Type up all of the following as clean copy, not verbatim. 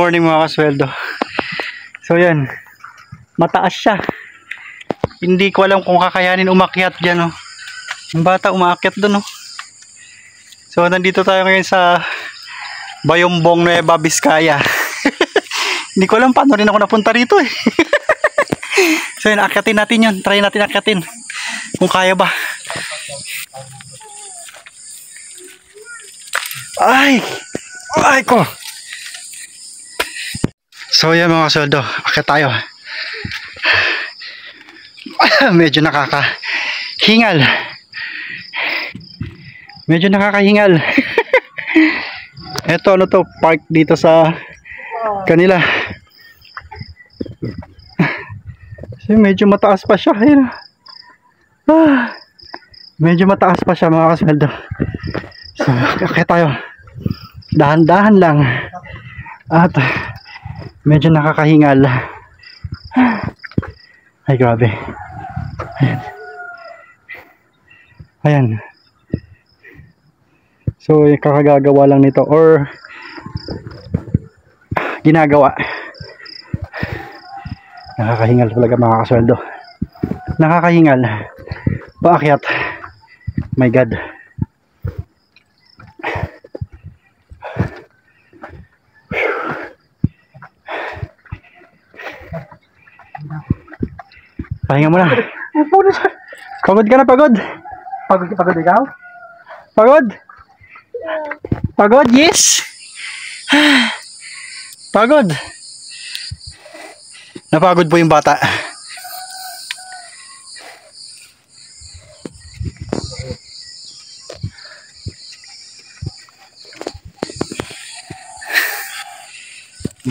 morning mga kasweldo. So yan, mataas siya. Hindi ko alam kung kakayanin umakyat dyan, oh. Yung bata umakyat dun, oh. So nandito tayo ngayon sa Bayombong, Nueva Vizcaya. Hindi ko alam paano rin ako napunta rito, eh. So yun, akyatin natin yun. Try natin akyatin kung kaya ba. Ay ko. So yan mga kasweldo, akyat tayo. Medyo nakakahingal. Ito ano to, park dito sa kanila. So, medyo mataas pa siya. Ayun. Medyo mataas pa siya mga kasweldo. So akyat tayo. Dahan-dahan lang. At medyo nakakahingal. Ay grabe. Ayan. So kakagagawa lang nito or ginagawa. Nakakahingal talaga mga kasweldo. Nakakahingal. Paakyat. My God. Pahinga muna. Pagod ka na, pagod. Pagod ikaw? Pagod? Pagod, yes. Pagod. Napagod po yung bata.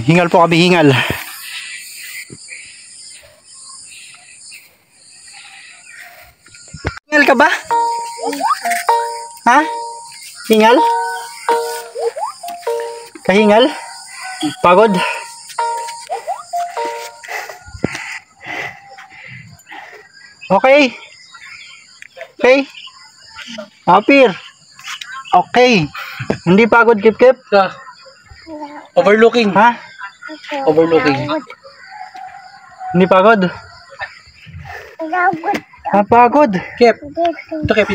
Hingal po kami, hingal. Hingal ka ba? Ha? Hingal? Kahingal? Pagod? Okay? Okay? Apir? Okay. Hindi pagod, kip-kip? Overlooking. Ha? Overlooking. Hindi pagod? Pagod. Kep. Ito kep.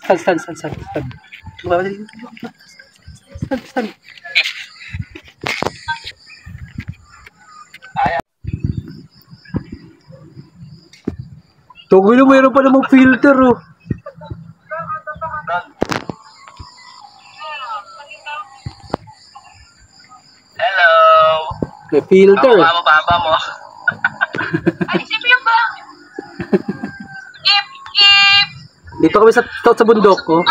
Stand. Stand. Tugoy na, mayroon pa namang filter, oh. Hello. May filter. Ang baba mo. Ay, siyempre yung ba? Kip. Dito kami sa bundok, oh.